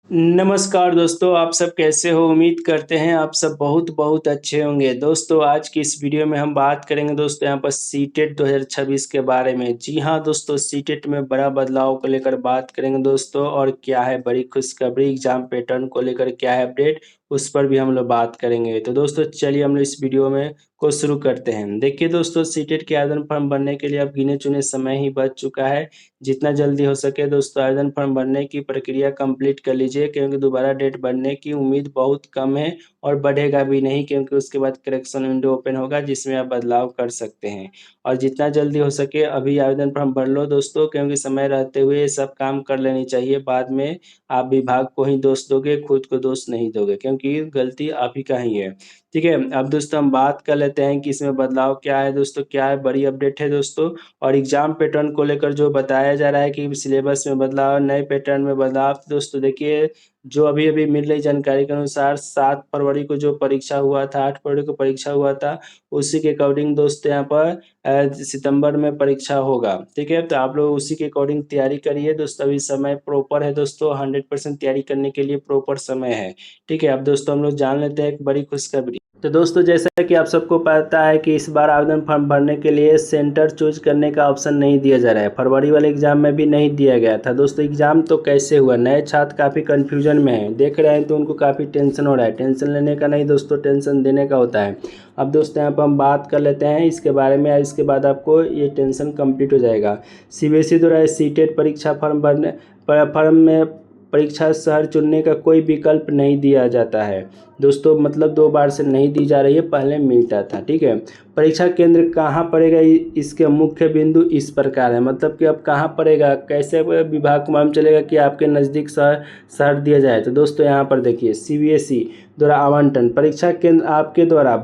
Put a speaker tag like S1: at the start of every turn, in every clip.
S1: नमस्कार दोस्तों, आप सब कैसे हो? उम्मीद करते हैं आप सब बहुत बहुत अच्छे होंगे। दोस्तों आज की इस वीडियो में हम बात करेंगे दोस्तों यहाँ पर सीटेट 2026 के बारे में। जी हाँ दोस्तों, सीटेट में बड़ा बदलाव को लेकर बात करेंगे दोस्तों, और क्या है बड़ी खुशखबरी एग्जाम पैटर्न को लेकर क्या है अपडेट, उस पर भी हम लोग बात करेंगे। तो दोस्तों चलिए हम लोग इस वीडियो में को शुरू करते हैं। देखिए दोस्तों, सीटेट के आवेदन फॉर्म भरने के लिए अब गिने-चुने समय ही बच चुका है। जितना जल्दी हो सके दोस्तों आवेदन फॉर्म भरने की प्रक्रिया कंप्लीट कर लीजिए, क्योंकि दोबारा डेट बढ़ने की उम्मीद बहुत कम है और बढ़ेगा भी नहीं, क्योंकि उसके बाद करेक्शन विंडो ओपन होगा जिसमें आप बदलाव कर सकते हैं। और जितना जल्दी हो सके अभी आवेदन फॉर्म भर लो दोस्तों, क्योंकि समय रहते हुए ये सब काम कर लेनी चाहिए। बाद में आप विभाग को ही दोष दोगे, खुद को दोष नहीं दोगे, क्योंकि गलती आप ही का ही है। ठीक है, अब दोस्तों हम बात कर लेते हैं कि इसमें बदलाव क्या है दोस्तों, क्या है बड़ी अपडेट है दोस्तों। और एग्जाम पैटर्न को लेकर जो बताया जा रहा है कि सिलेबस में बदलाव, नए पैटर्न में बदलाव, तो दोस्तों देखिए जो अभी-अभी मिल रही जानकारी के अनुसार 7 फरवरी को जो परीक्षा हुआ था, 8 फरवरी को परीक्षा हुआ था, उसी के अकॉर्डिंग दोस्तों यहाँ पर सितंबर में परीक्षा होगा। ठीक है, तो आप लोग उसी के अकॉर्डिंग तैयारी करिए दोस्तों। अभी समय प्रॉपर है दोस्तों, 100% तैयारी करने के लिए प्रॉपर समय है। ठीक है, अब दोस्तों हम लोग जान लेते हैं एक बड़ी खुशखबरी। तो दोस्तों जैसा कि आप सबको पता है कि इस बार आवेदन फॉर्म भरने के लिए सेंटर चूज करने का ऑप्शन नहीं दिया जा रहा है। फरवरी वाले एग्जाम में भी नहीं दिया गया था दोस्तों। एग्जाम तो कैसे हुआ, नए छात्र काफ़ी कन्फ्यूजन में हैं, देख रहे हैं तो उनको काफ़ी टेंशन हो रहा है। टेंशन लेने का नहीं दोस्तों, टेंशन देने का होता है। अब दोस्तों यहाँ पर हम बात कर लेते हैं इसके बारे में, इसके बाद आपको ये टेंशन कंप्लीट हो जाएगा। सीबीएसई द्वारा सीटेट परीक्षा फॉर्म में परीक्षा शहर चुनने का कोई विकल्प नहीं दिया जाता है दोस्तों, मतलब 2 बार से नहीं दी जा रही है, पहले मिलता था। ठीक है, परीक्षा केंद्र कहाँ पड़ेगा, इसके मुख्य बिंदु इस प्रकार है, मतलब कि अब कहाँ पड़ेगा, कैसे विभाग को मालूम चलेगा कि आपके नज़दीक शहर दिया जाए। तो दोस्तों यहाँ पर देखिए सीबीएसई द्वारा आवंटन परीक्षा केंद्र आपके द्वारा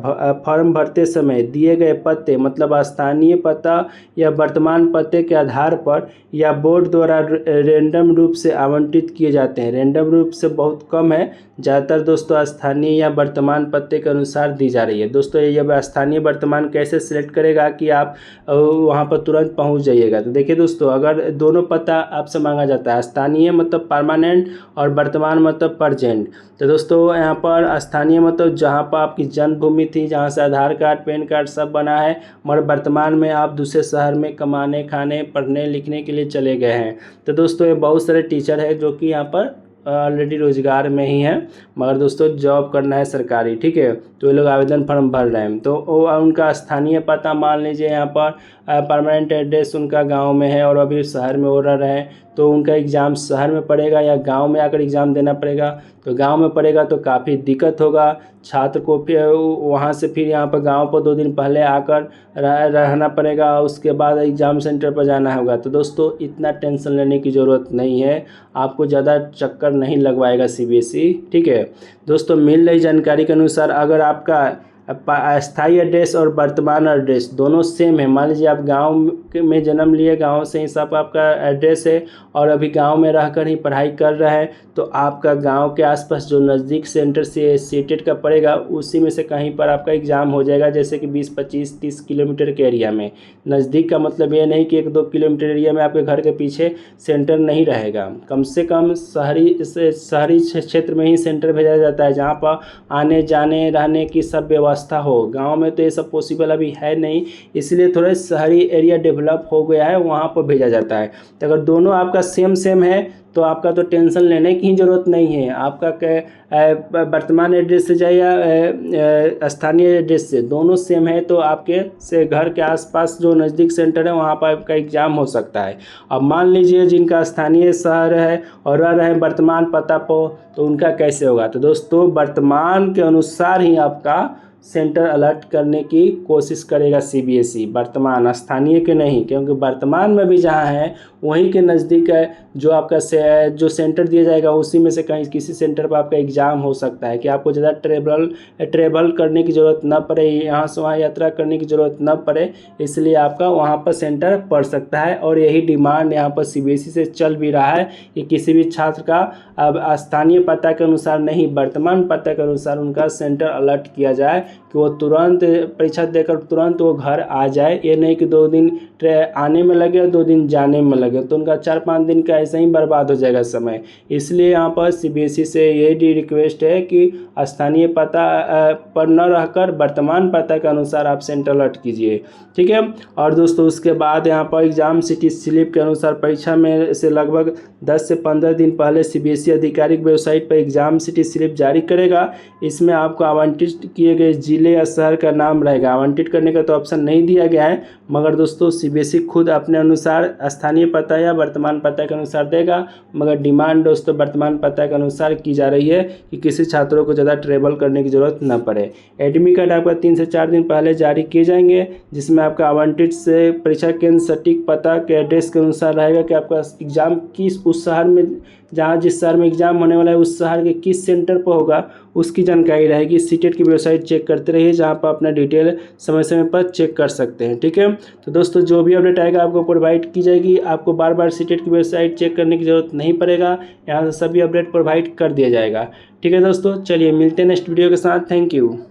S1: फॉर्म भरते समय दिए गए पते, मतलब स्थानीय पता या वर्तमान पते के आधार पर या बोर्ड द्वारा रेंडम रूप से आवंटित किए जाते हैं। रेंडम रूप से बहुत कम है, ज़्यादातर दोस्तों स्थानीय या वर्तमान पते के अनुसार दी जा रही है। दोस्तों ये स्थानीय वर्तमान कैसे सिलेक्ट करेगा कि आप वहाँ पर तुरंत पहुँच जाइएगा। तो देखिए दोस्तों, अगर दोनों पता आपसे मांगा जाता है, स्थानीय मतलब परमानेंट और वर्तमान मतलब प्रजेंट। तो दोस्तों यहाँ पर स्थानीय मतलब जहाँ पर आपकी जन्मभूमि थी, जहाँ से आधार कार्ड पैन कार्ड सब बना है, मगर वर्तमान में आप दूसरे शहर में कमाने खाने पढ़ने लिखने के लिए चले गए हैं। तो दोस्तों ये बहुत सारे टीचर हैं जो कि यहाँ पर ऑलरेडी रोजगार में ही हैं, मगर दोस्तों जॉब करना है सरकारी। ठीक है, तो ये लोग आवेदन फॉर्म भर रहे हैं, तो वो उनका स्थानीय पता मान लीजिए यहाँ पर परमानेंट एड्रेस उनका गांव में है और अभी शहर में वो रह रहे हैं, तो उनका एग्ज़ाम शहर में पड़ेगा या गांव में आकर एग्ज़ाम देना पड़ेगा। तो गांव में पड़ेगा तो काफ़ी दिक्कत होगा छात्र को, फिर वहाँ से फिर यहाँ पर गांव पर 2 दिन पहले आकर रहना पड़ेगा, उसके बाद एग्ज़ाम सेंटर पर जाना होगा। तो दोस्तों इतना टेंशन लेने की ज़रूरत नहीं है, आपको ज़्यादा चक्कर नहीं लगवाएगा सीबीएसई। ठीक है दोस्तों, मिल रही जानकारी के अनुसार अगर आपका अस्थायी एड्रेस और वर्तमान एड्रेस दोनों सेम है, मान लीजिए आप गांव में जन्म लिए, गांव से ही सब आपका एड्रेस है और अभी गांव में रहकर ही पढ़ाई कर रहे हैं, तो आपका गांव के आसपास जो नज़दीक सेंटर से सीटेट का पड़ेगा उसी में से कहीं पर आपका एग्ज़ाम हो जाएगा, जैसे कि 20, 25, 30 किलोमीटर के एरिया में। नज़दीक का मतलब ये नहीं कि 1-2 किलोमीटर एरिया में आपके घर के पीछे सेंटर नहीं रहेगा, कम से कम शहरी क्षेत्र में ही सेंटर भेजा जाता है, जहाँ पर आने जाने रहने की सब व्यवस्था हो। गांव में तो ये सब पॉसिबल अभी है नहीं, इसलिए थोड़ा शहरी एरिया डेवलप हो गया है, वहाँ पर भेजा जाता है। तो अगर दोनों आपका सेम है तो आपका तो टेंशन लेने की ही ज़रूरत नहीं है। आपका वर्तमान एड्रेस से जाए या स्थानीय एड्रेस से, दोनों सेम है, तो आपके से घर के आसपास जो नज़दीक सेंटर है वहाँ पर आपका एग्ज़ाम हो सकता है। अब मान लीजिए जिनका स्थानीय शहर है और रह रहे हैं वर्तमान पता पर, तो उनका कैसे होगा। तो दोस्तों वर्तमान के अनुसार ही आपका सेंटर अलर्ट करने की कोशिश करेगा सीबीएसई, वर्तमान स्थानीय के नहीं, क्योंकि वर्तमान में भी जहां है वहीं के नज़दीक है जो आपका जो सेंटर दिया जाएगा उसी में से कहीं किसी सेंटर पर आपका एग्ज़ाम हो सकता है, कि आपको ज़्यादा ट्रेवल करने की ज़रूरत ना पड़े, यहाँ से वहाँ यात्रा करने की ज़रूरत ना पड़े, इसलिए आपका वहाँ पर सेंटर पड़ सकता है। और यही डिमांड यहाँ पर सीबीएसई से चल भी रहा है कि किसी भी छात्र का अब स्थानीय पता के अनुसार नहीं, वर्तमान पता के अनुसार उनका सेंटर अलर्ट किया जाए, कि वो तुरंत परीक्षा देकर तुरंत वो घर आ जाए। ये नहीं कि 2 दिन आने में लगे और 2 दिन जाने में लगे। लगे तो उनका 4-5 दिन का ऐसे ही बर्बाद हो जाएगा समय। इसलिए यहाँ पर सीबीएसई से यही रिक्वेस्ट है कि स्थानीय पता पर न रहकर वर्तमान पता के अनुसार आप सेंटर अलॉट कीजिए, ठीक है। और दोस्तों उसके बाद यहाँ पर एग्ज़ाम सिटी स्लिप के अनुसार परीक्षा में से लगभग 10 से 15 दिन पहले सीबीएसई आधिकारिक वेबसाइट पर एग्ज़ाम सिटी स्लिप जारी करेगा। इसमें आपको आवंटित किए गए जिले या शहर का नाम रहेगा। आवंटित करने का तो ऑप्शन नहीं दिया गया है, मगर दोस्तों सीबीएसई खुद अपने अनुसार स्थानीय पता या वर्तमान पता के अनुसार देगा। मगर डिमांड दोस्तों वर्तमान पता के अनुसार की जा रही है कि किसी छात्रों को ज़्यादा ट्रेवल करने की ज़रूरत न पड़े। एडमिट कार्ड आपका 3 से 4 दिन पहले जारी किए जाएंगे, जिसमें आपका आवंटित से परीक्षा केंद्र सटीक पता के एड्रेस के अनुसार रहेगा कि आपका एग्ज़ाम किस उस शहर में जहाँ जिस शहर में एग्ज़ाम होने वाला है उस शहर के किस सेंटर पर होगा उसकी जानकारी रहेगी। सीटेट की वेबसाइट चेक करते रहिए, जहाँ पर अपना डिटेल समय समय पर चेक कर सकते हैं, ठीक है। तो दोस्तों जो भी अपडेट आएगा आपको प्रोवाइड की जाएगी। आपको बार बार सीटेट की वेबसाइट चेक करने की ज़रूरत नहीं पड़ेगा, यहाँ से सभी अपडेट प्रोवाइड कर दिया जाएगा, ठीक है दोस्तों। चलिए मिलते हैं नेक्स्ट वीडियो के साथ। Thank you.